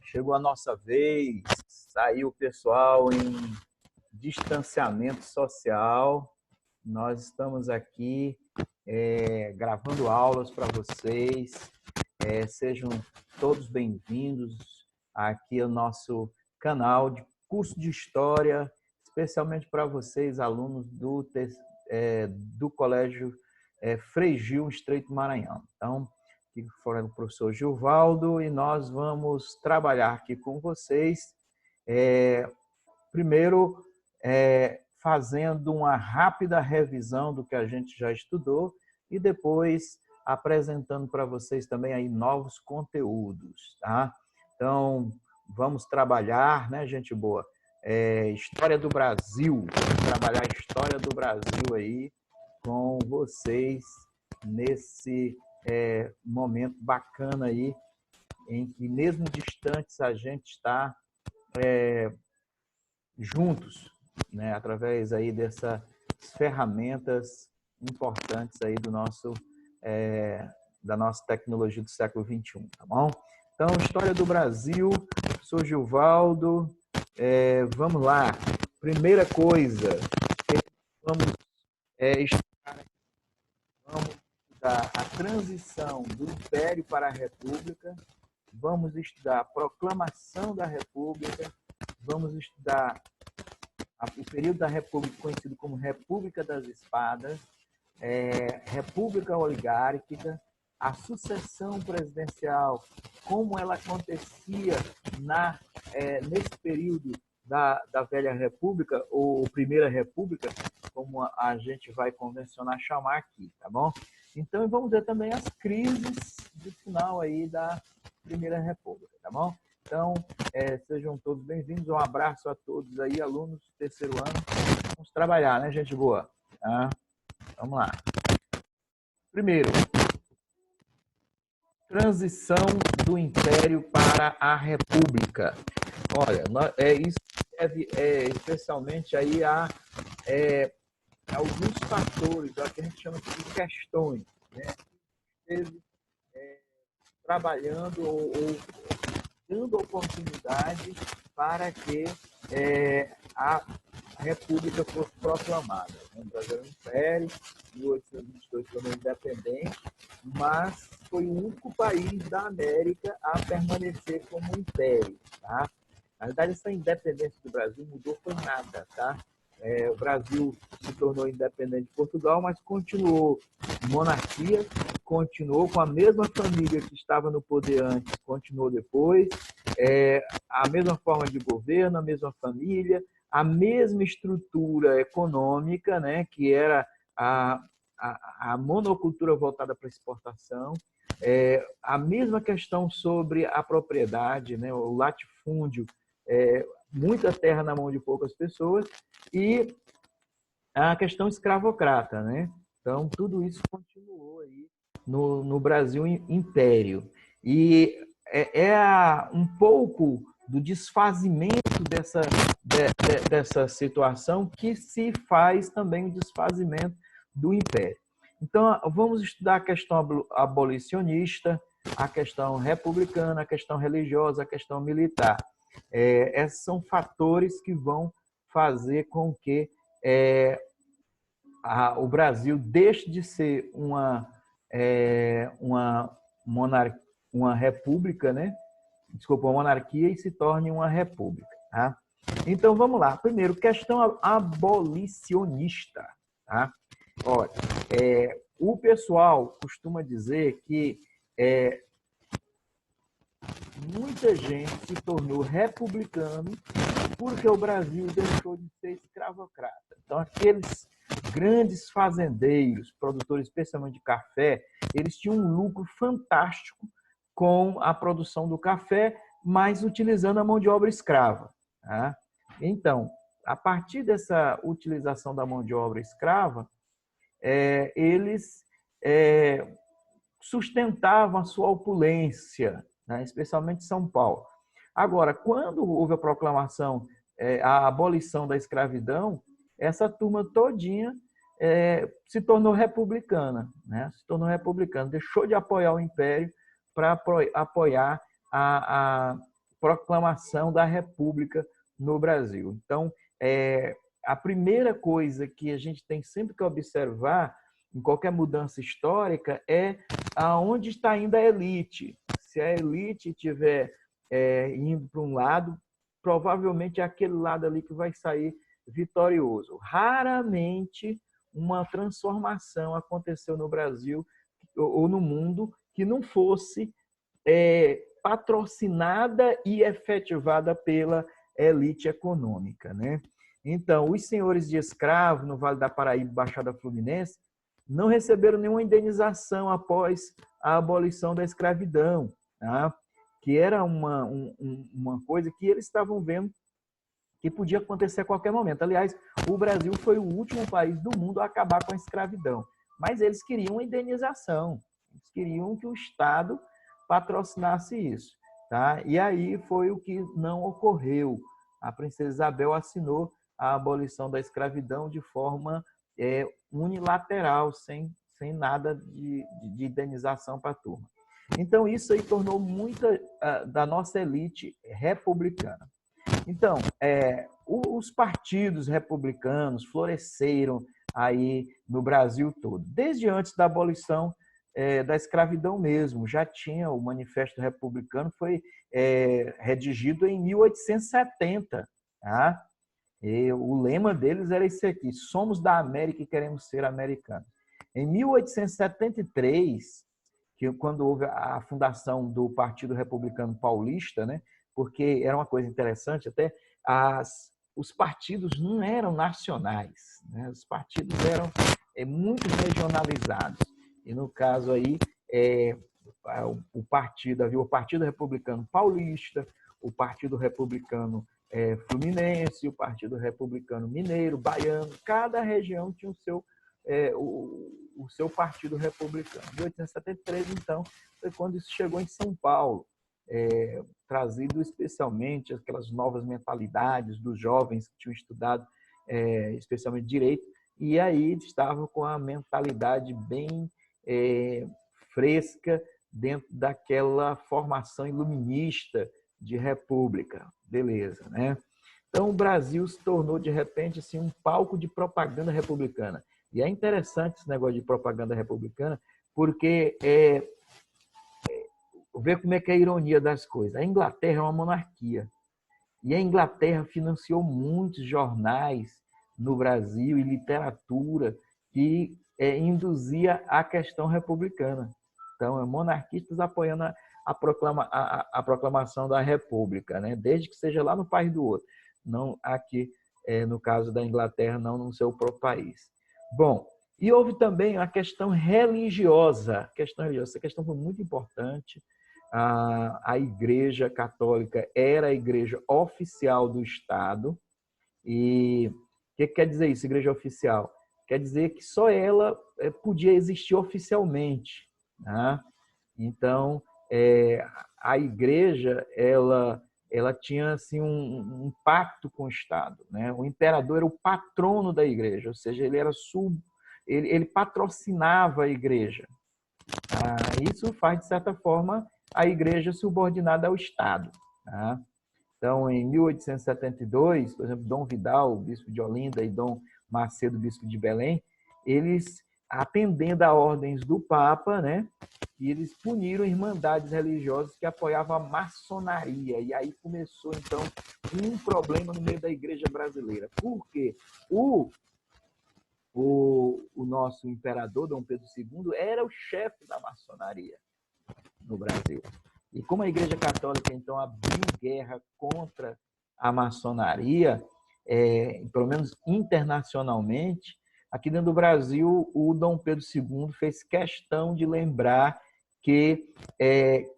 Chegou a nossa vez, saiu o pessoal em distanciamento social. Nós estamos aqui gravando aulas para vocês. Sejam todos bem-vindos aqui ao nosso canal de curso de História, especialmente para vocês, alunos do Colégio Frei Gil, Estreito do Maranhão. Então, aqui fora o professor Gilvaldo, e nós vamos trabalhar aqui com vocês, primeiro, fazendo uma rápida revisão do que a gente já estudou e depois apresentando para vocês também aí novos conteúdos, tá? Então, vamos trabalhar, né, gente boa? História do Brasil, vamos trabalhar a história do Brasil aí com vocês nesse momento bacana aí, em que mesmo distantes a gente está juntos, né, através aí dessas ferramentas importantes aí da nossa tecnologia do século XXI, tá bom? Então, História do Brasil, sou Gilvaldo, vamos lá. Primeira coisa, vamos estudar a transição do Império para a República, vamos estudar a proclamação da República, vamos estudar o período da República conhecido como República das Espadas, República Oligárquica, a sucessão presidencial, como ela acontecia nesse período da Velha República, ou Primeira República, como a gente vai convencionar chamar aqui, tá bom? Então, vamos ver também as crises do final aí da Primeira República, tá bom? Então, sejam todos bem-vindos. Um abraço a todos aí, alunos do terceiro ano. Vamos trabalhar, né, gente boa? Tá? Vamos lá. Primeiro, transição do Império para a República. Olha, isso deve especialmente aí a alguns fatores, o que a gente chama de questões, né? Esteve trabalhando ou dando oportunidade para que a República fosse proclamada. O Brasil era um império, em 1822 tornou independente, mas foi o único país da América a permanecer como império. Tá? Na verdade, essa independência do Brasil mudou foi nada. Tá? O Brasil se tornou independente de Portugal, mas continuou monarquia, continuou com a mesma família que estava no poder antes, continuou depois, a mesma forma de governo, a mesma família, a mesma estrutura econômica, né, que era a monocultura voltada para a exportação, a mesma questão sobre a propriedade, né, o latifúndio, muita terra na mão de poucas pessoas, e a questão escravocrata, né? Então, tudo isso continuou aí no Brasil Império. E um pouco do desfazimento dessa situação que se faz também o desfazimento do Império. Então, vamos estudar a questão abolicionista, a questão republicana, a questão religiosa, a questão militar. Esses são fatores que vão fazer com que o Brasil deixe de ser uma república, né? Desculpa, uma monarquia, e se torne uma república. Tá? Então, vamos lá. Primeiro, questão abolicionista. Tá? Olha, o pessoal costuma dizer que muita gente se tornou republicano porque o Brasil deixou de ser escravocrata. Então, aqueles grandes fazendeiros, produtores especialmente de café, eles tinham um lucro fantástico com a produção do café, mas utilizando a mão de obra escrava. Tá? Então, a partir dessa utilização da mão de obra escrava, eles sustentavam a sua opulência, né? Especialmente São Paulo. Agora, quando houve a proclamação, a abolição da escravidão, essa turma todinha se tornou republicana, né? Se tornou republicana, deixou de apoiar o Império para apoiar a proclamação da República no Brasil. Então, a primeira coisa que a gente tem sempre que observar em qualquer mudança histórica é aonde está indo a elite. Se a elite estiver indo para um lado, provavelmente é aquele lado ali que vai sair vitorioso. Raramente uma transformação aconteceu no Brasil ou no mundo que não fosse patrocinada e efetivada pela elite econômica, né? Então, os senhores de escravo no Vale da Paraíba, Baixada Fluminense, não receberam nenhuma indenização após a abolição da escravidão, tá? Que era uma coisa que eles estavam vendo que podia acontecer a qualquer momento. Aliás, o Brasil foi o último país do mundo a acabar com a escravidão, mas eles queriam uma indenização, eles queriam que o Estado patrocinasse isso, tá? E aí foi o que não ocorreu. A princesa Isabel assinou a abolição da escravidão de forma unilateral, sem nada de indenização para a turma. Então, isso aí tornou muita da nossa elite republicana. Então, os partidos republicanos floresceram aí no Brasil todo. Desde antes da abolição da escravidão mesmo, já tinha o Manifesto Republicano, foi redigido em 1870. Tá? E o lema deles era esse aqui: somos da América e queremos ser americanos. Em 1873, quando houve a fundação do Partido Republicano Paulista, né? Porque era uma coisa interessante, até os partidos não eram nacionais, né? Os partidos eram muito regionalizados. E no caso aí, o Partido Republicano Paulista, o Partido Republicano Fluminense, o Partido Republicano Mineiro, Baiano, cada região tinha o seu partido republicano. Em 1873, então, foi quando isso chegou em São Paulo, trazido especialmente aquelas novas mentalidades dos jovens que tinham estudado especialmente direito, e aí estavam com a mentalidade bem fresca dentro daquela formação iluminista de república. Beleza, né? Então, o Brasil se tornou, de repente, assim, um palco de propaganda republicana. E é interessante esse negócio de propaganda republicana, porque ver como é que é a ironia das coisas. A Inglaterra é uma monarquia. E a Inglaterra financiou muitos jornais no Brasil e literatura que induzia a questão republicana. Então, monarquistas apoiando a proclamação da República, né? Desde que seja lá no país do outro. Não aqui, no caso da Inglaterra, não no seu próprio país. Bom, e houve também a questão religiosa. Essa questão foi muito importante. A Igreja Católica era a igreja oficial do Estado. E o que quer dizer isso, igreja oficial? Quer dizer que só ela podia existir oficialmente. Né? Então, a igreja ela tinha assim, um pacto com o Estado. Né? O imperador era o patrono da igreja, ou seja, ele patrocinava a igreja. Isso faz, de certa forma, a igreja subordinada ao Estado. Tá? Então, em 1872, por exemplo, Dom Vidal, bispo de Olinda, e Dom Macedo, bispo de Belém, eles, atendendo a ordens do Papa, né, eles puniram irmandades religiosas que apoiavam a maçonaria. E aí começou, então, um problema no meio da igreja brasileira. Por quê? O nosso imperador, Dom Pedro II, era o chefe da maçonaria no Brasil. E como a Igreja Católica, então, abriu guerra contra a maçonaria, pelo menos internacionalmente, aqui dentro do Brasil, o Dom Pedro II fez questão de lembrar que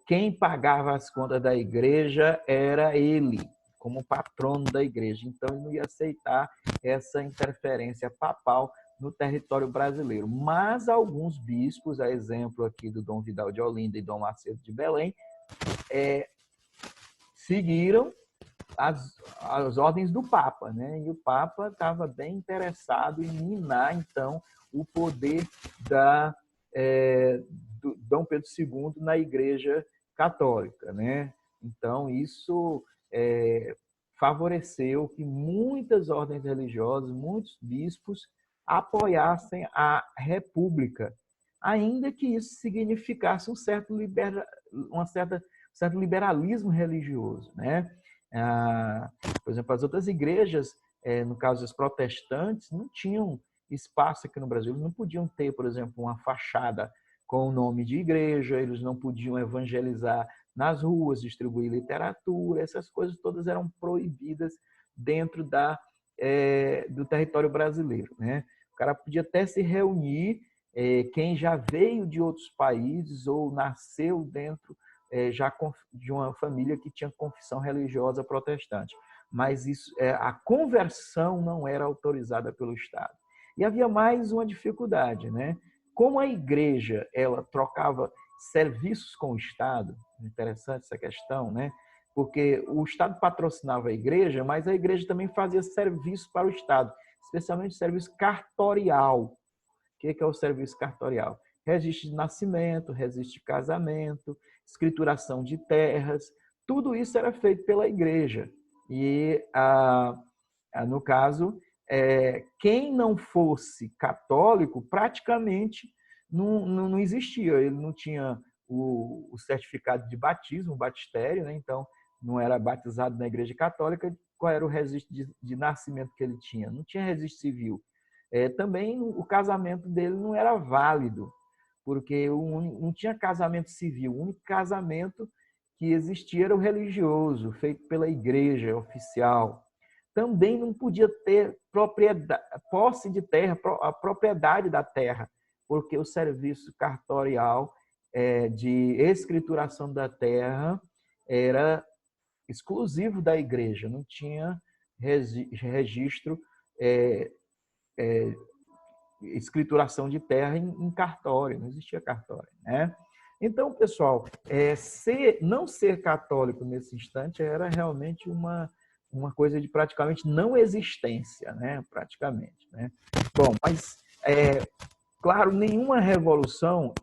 quem pagava as contas da igreja era ele, como patrono da igreja. Então, ele não ia aceitar essa interferência papal no território brasileiro. Mas alguns bispos, a exemplo aqui do Dom Vidal de Olinda e Dom Macedo de Belém, seguiram as ordens do Papa, né? E o Papa estava bem interessado em minar, então, o poder do Dom Pedro II na Igreja Católica, né? Então, isso favoreceu que muitas ordens religiosas, muitos bispos apoiassem a República, ainda que isso significasse um certo liberalismo religioso, né? Por exemplo, as outras igrejas, no caso dos protestantes, não tinham espaço aqui no Brasil, eles não podiam ter, por exemplo, uma fachada com o nome de igreja, eles não podiam evangelizar nas ruas, distribuir literatura, essas coisas todas eram proibidas dentro do território brasileiro, né? O cara podia até se reunir, quem já veio de outros países ou nasceu dentro já de uma família que tinha confissão religiosa protestante, mas isso, a conversão não era autorizada pelo Estado. E havia mais uma dificuldade, né? Como a igreja ela trocava serviços com o Estado, interessante essa questão, né? Porque o Estado patrocinava a igreja, mas a igreja também fazia serviço para o Estado, especialmente serviço cartorial. O que é o serviço cartorial? Registro de nascimento, registro de casamento, escrituração de terras, tudo isso era feito pela igreja. E, no caso, quem não fosse católico, praticamente não existia. Ele não tinha o certificado de batismo, o batistério, né? Então não era batizado na igreja católica. Qual era o registro de nascimento que ele tinha? Não tinha registro civil. Também o casamento dele não era válido, porque não tinha casamento civil. O único casamento que existia era o religioso, feito pela igreja oficial. Também não podia ter posse de terra, a propriedade da terra, porque o serviço cartorial de escrituração da terra era exclusivo da igreja, não tinha registro, escrituração de terra em cartório, não existia cartório, né? Então, pessoal, não ser católico nesse instante era realmente uma coisa de praticamente não existência, né? Praticamente, né? Bom, mas claro, nenhuma revolução,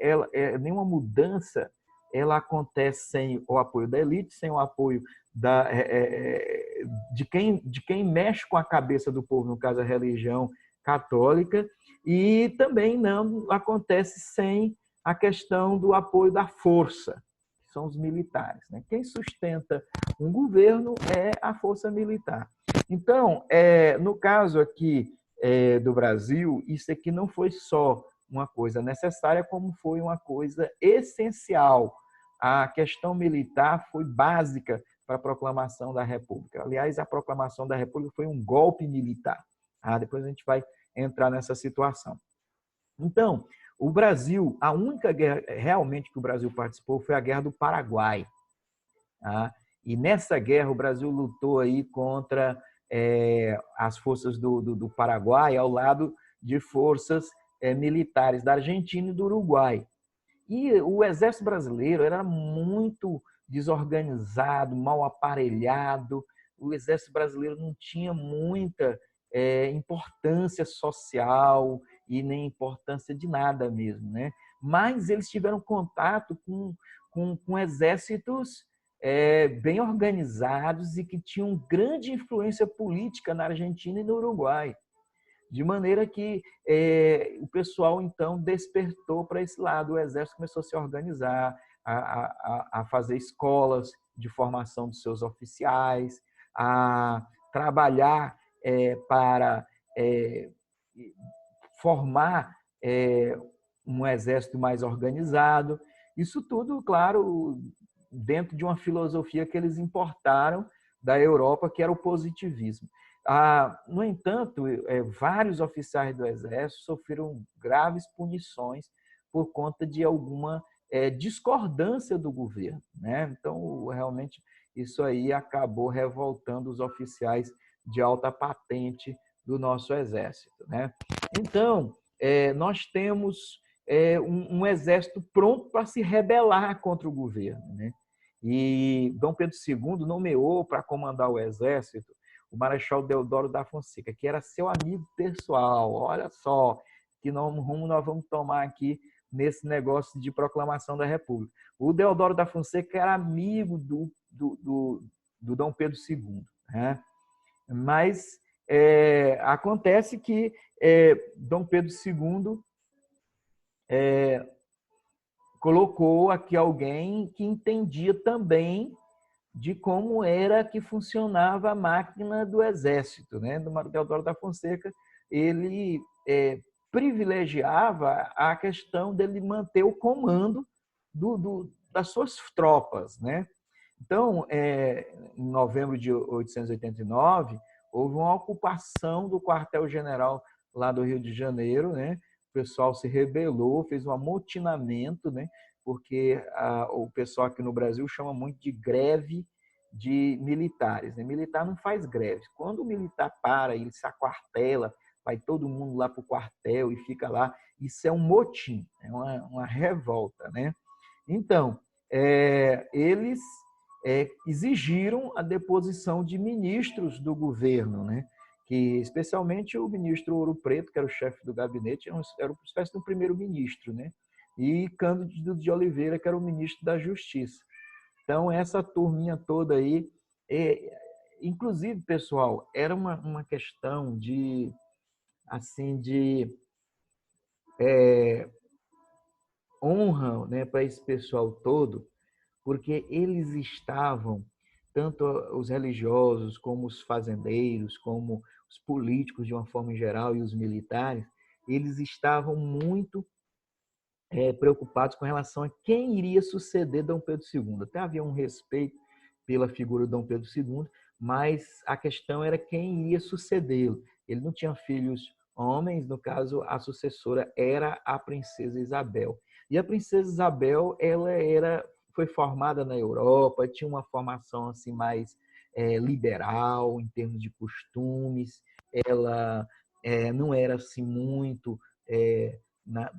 nenhuma mudança, ela acontece sem o apoio da elite, sem o apoio de quem mexe com a cabeça do povo, no caso a religião católica, e também não acontece sem a questão do apoio da força, que são os militares, né? Quem sustenta um governo é a força militar. Então, no caso aqui do Brasil, isso aqui não foi só uma coisa necessária, como foi uma coisa essencial. A questão militar foi básica para a proclamação da República. Aliás, a proclamação da República foi um golpe militar. Depois a gente vai entrar nessa situação. Então, o Brasil, a única guerra realmente que o Brasil participou foi a Guerra do Paraguai. E nessa guerra o Brasil lutou aí contra as forças do Paraguai ao lado de forças militares da Argentina e do Uruguai. E o exército brasileiro era muito desorganizado, mal aparelhado. O exército brasileiro não tinha muita importância social e nem importância de nada mesmo, né? Mas eles tiveram contato com exércitos bem organizados e que tinham grande influência política na Argentina e no Uruguai. De maneira que o pessoal, então, despertou para esse lado. O exército começou a se organizar, a fazer escolas de formação dos seus oficiais, a trabalhar para formar um exército mais organizado. Isso tudo, claro, dentro de uma filosofia que eles importaram da Europa, que era o positivismo. No entanto, vários oficiais do Exército sofreram graves punições por conta de alguma discordância do governo, né? Então, realmente, isso aí acabou revoltando os oficiais de alta patente do nosso Exército, né? Então, nós temos um exército pronto para se rebelar contra o governo, né? E Dom Pedro II nomeou para comandar o exército o Marechal Deodoro da Fonseca, que era seu amigo pessoal. Olha só que rumo nós vamos tomar aqui nesse negócio de proclamação da República. O Deodoro da Fonseca era amigo do Dom Pedro II, né? Mas acontece que Dom Pedro II colocou aqui alguém que entendia também de como era que funcionava a máquina do exército, né? Do Deodoro da Fonseca, ele privilegiava a questão dele manter o comando das suas tropas, né? Então, em novembro de 889, houve uma ocupação do quartel-general lá do Rio de Janeiro, né? O pessoal se rebelou, fez um amotinamento, né? Porque o pessoal aqui no Brasil chama muito de greve de militares, né? Militar não faz greve. Quando o militar para, ele se aquartela, vai todo mundo lá para o quartel e fica lá, isso é um motim, é uma revolta, né? Então, eles exigiram a deposição de ministros do governo, né? Que especialmente o ministro Ouro Preto, que era o chefe do gabinete, era uma espécie de um primeiro-ministro, né? E Cândido de Oliveira, que era o ministro da Justiça. Então, essa turminha toda aí, inclusive, pessoal, era uma questão de, assim, de honra, né, para esse pessoal todo, porque eles estavam, tanto os religiosos, como os fazendeiros, como os políticos de uma forma geral e os militares, eles estavam muito preocupados com relação a quem iria suceder Dom Pedro II. Até havia um respeito pela figura de Dom Pedro II, mas a questão era quem iria sucedê-lo. Ele não tinha filhos homens, no caso, a sucessora era a princesa Isabel. E a princesa Isabel, foi formada na Europa, tinha uma formação assim mais liberal em termos de costumes, ela não era assim muito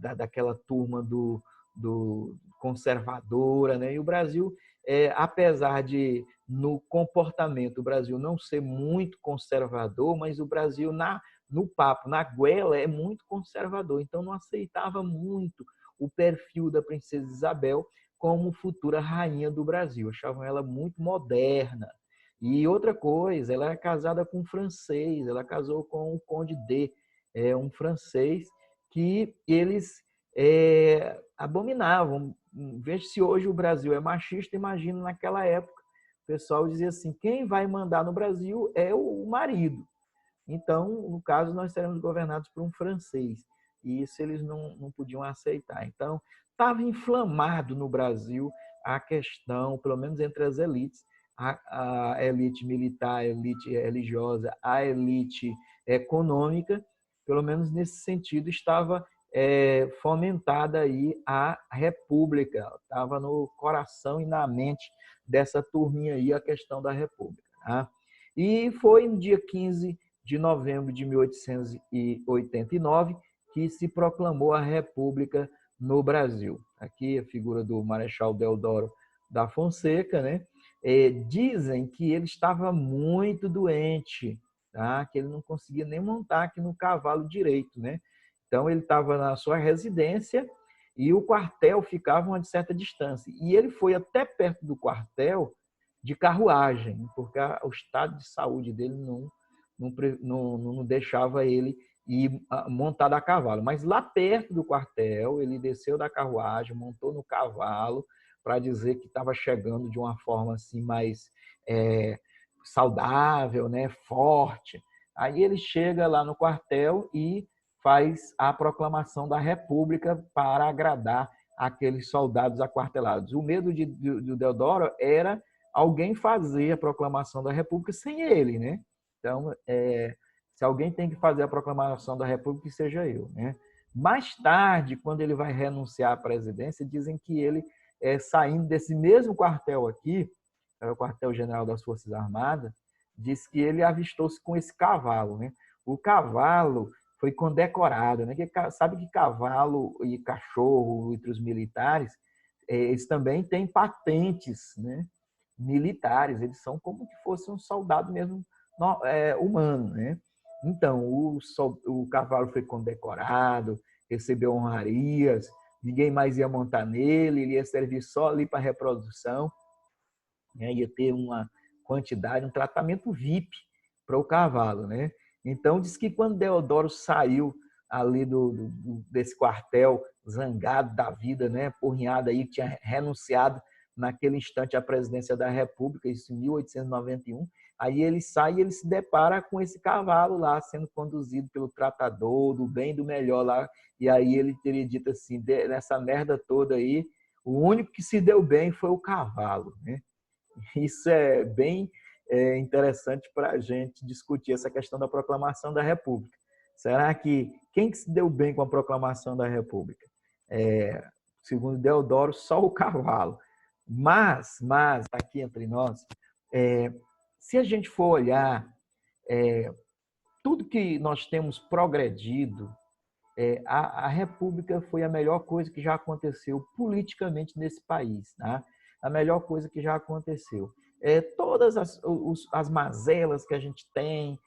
daquela turma do conservadora, né? E o Brasil, apesar de no comportamento o Brasil não ser muito conservador, mas o Brasil no papo, na goela, é muito conservador, então não aceitava muito o perfil da princesa Isabel como futura rainha do Brasil, achavam ela muito moderna. E outra coisa, ela era casada com um francês, ela casou com o Conde D, um francês que eles abominavam. Veja se hoje o Brasil é machista, imagina naquela época. O pessoal dizia assim, quem vai mandar no Brasil é o marido. Então, no caso, nós seremos governados por um francês. E isso eles não podiam aceitar. Então, estava inflamado no Brasil a questão, pelo menos entre as elites, a elite militar, a elite religiosa, a elite econômica, pelo menos nesse sentido, estava fomentada aí a república, estava no coração e na mente dessa turminha aí a questão da república. Tá? E foi no dia 15 de novembro de 1889 que se proclamou a república no Brasil. Aqui a figura do Marechal Deodoro da Fonseca, né? Dizem que ele estava muito doente, tá? Que ele não conseguia nem montar aqui no cavalo direito, né? Então ele estava na sua residência e o quartel ficava a uma certa distância. E ele foi até perto do quartel de carruagem, porque o estado de saúde dele não deixava ele ir montado a cavalo. Mas lá perto do quartel, ele desceu da carruagem, montou no cavalo, para dizer que estava chegando de uma forma assim mais saudável, né, forte. Aí ele chega lá no quartel e faz a proclamação da República para agradar aqueles soldados aquartelados. O medo do Deodoro era alguém fazer a proclamação da República sem ele, né? Então, se alguém tem que fazer a proclamação da República, que seja eu, né? Mais tarde, quando ele vai renunciar à presidência, dizem que ele, saindo desse mesmo quartel aqui, era o quartel-general das Forças Armadas, diz que ele avistou-se com esse cavalo, né? O cavalo foi condecorado, né? Sabe que cavalo e cachorro entre os militares, eles também têm patentes, né? Militares, eles são como que fosse um soldado mesmo humano, né? Então, o cavalo foi condecorado, recebeu honrarias, ninguém mais ia montar nele, ele ia servir só ali para reprodução, né? Ia ter uma quantidade, um tratamento VIP para o cavalo, né? Então, diz que quando Deodoro saiu ali desse quartel, zangado da vida, né? Porrinhado aí, tinha renunciado naquele instante à presidência da República, isso em 1891, aí ele sai e ele se depara com esse cavalo lá, sendo conduzido pelo tratador, do bem e do melhor lá, e aí ele teria dito assim, nessa merda toda aí, o único que se deu bem foi o cavalo, né? Isso é bem interessante para a gente discutir essa questão da proclamação da República. Será que quem que se deu bem com a proclamação da República? Segundo Deodoro, só o cavalo. Mas aqui entre nós, se a gente for olhar tudo que nós temos progredido, a República foi a melhor coisa que já aconteceu politicamente nesse país, tá? A melhor coisa que já aconteceu. Todas as mazelas que a gente tem,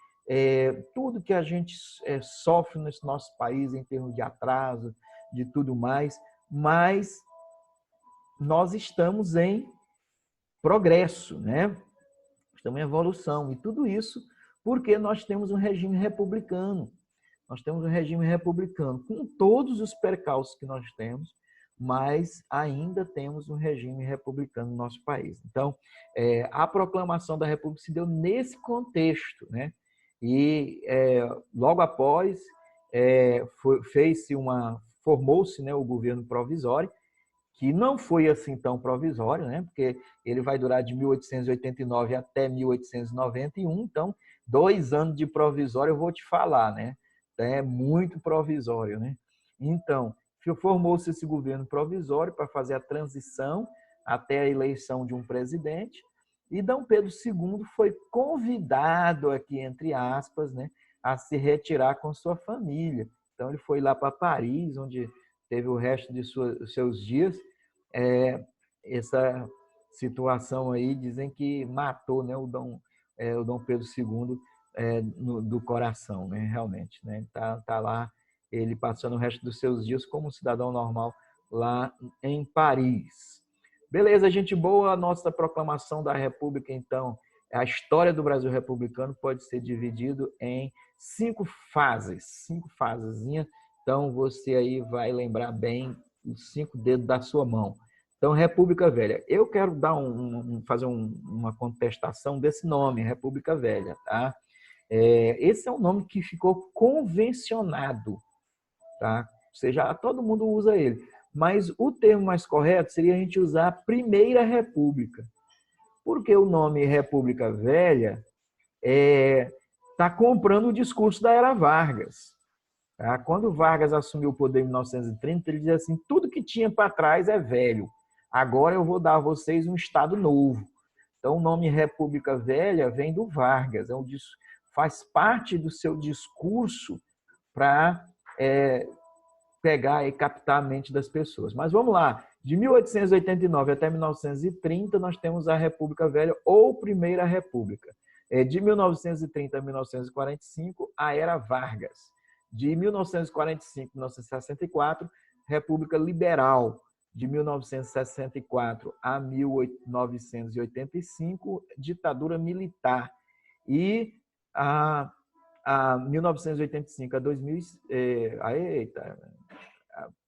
tudo que a gente sofre nesse nosso país em termos de atraso, de tudo mais, mas nós estamos em progresso, né? Estamos em evolução, e tudo isso porque nós temos um regime republicano. Nós temos um regime republicano com todos os percalços que nós temos, mas ainda temos um regime republicano no nosso país. Então, a proclamação da República se deu nesse contexto, né? E logo após formou-se, né, o governo provisório, que não foi assim tão provisório, né? Porque ele vai durar de 1889 até 1891, então 2 anos de provisório eu vou te falar, né? É muito provisório, né? Então, formou-se esse governo provisório para fazer a transição até a eleição de um presidente, e Dom Pedro II foi convidado aqui, entre aspas, né, a se retirar com sua família. Então, ele foi lá para Paris, onde teve o resto de seus dias. Essa situação aí, dizem que matou, né, o Dom Pedro II do coração, né, realmente. Né? Tá lá, ele passando o resto dos seus dias como um cidadão normal lá em Paris. Beleza, gente boa, a nossa proclamação da República, então, a história do Brasil republicano pode ser dividido em 5 fasezinhas. Então, você aí vai lembrar bem os 5 dedos da sua mão. Então, República Velha. Eu quero dar fazer uma contestação desse nome, República Velha. Tá? Esse é um nome que ficou convencionado. Tá? Ou seja, todo mundo usa ele. Mas o termo mais correto seria a gente usar Primeira República. Porque o nome República Velha está comprando o discurso da Era Vargas. Tá? Quando Vargas assumiu o poder em 1930, ele dizia assim, tudo que tinha para trás é velho. Agora eu vou dar a vocês um Estado novo. Então, o nome República Velha vem do Vargas. Faz parte do seu discurso para pegar e captar a mente das pessoas. Mas vamos lá. De 1889 até 1930, nós temos a República Velha ou Primeira República. De 1930 a 1945, a Era Vargas. De 1945 a 1964, República Liberal. De 1964 a 1985, ditadura militar. E a 1985 a 2000,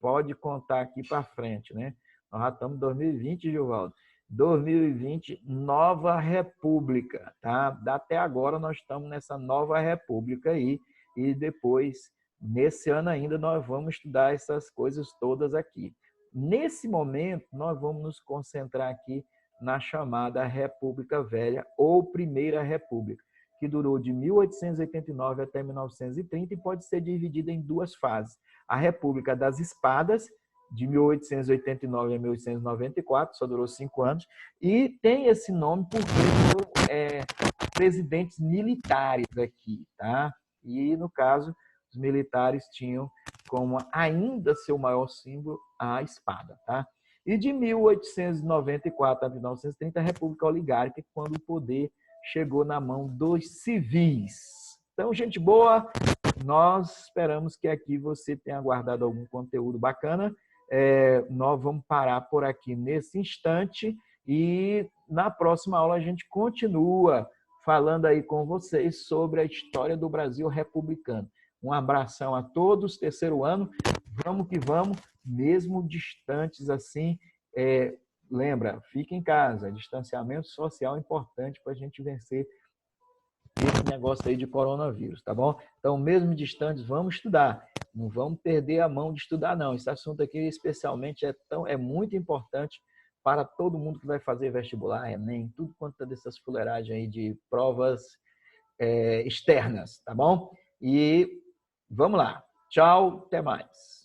pode contar aqui para frente, né? Nós já estamos em 2020, Gilvaldo. 2020, nova república, tá? Até agora nós estamos nessa nova república aí, e depois, nesse ano ainda, nós vamos estudar essas coisas todas aqui. Nesse momento, nós vamos nos concentrar aqui na chamada República Velha ou Primeira República, que durou de 1889 até 1930 e pode ser dividida em 2 fases. A República das Espadas, de 1889 a 1894, só durou 5 anos, e tem esse nome porque presidentes militares aqui, tá? E, no caso, os militares tinham como ainda seu maior símbolo a espada, tá? E de 1894 a 1930, a República Oligárquica, quando o poder chegou na mão dos civis. Então, gente boa, nós esperamos que aqui você tenha guardado algum conteúdo bacana. nós vamos parar por aqui nesse instante e na próxima aula a gente continua falando aí com vocês sobre a história do Brasil republicano. Um abração a todos, terceiro ano, vamos que vamos, mesmo distantes assim, lembra, fica em casa, distanciamento social é importante para a gente vencer esse negócio aí de coronavírus, tá bom? Então, mesmo distantes, vamos estudar. Não vamos perder a mão de estudar, não. Esse assunto aqui, especialmente, é muito importante para todo mundo que vai fazer vestibular, Enem, tudo quanto é dessas fuleiragens aí de provas externas, tá bom? E vamos lá. Tchau, até mais.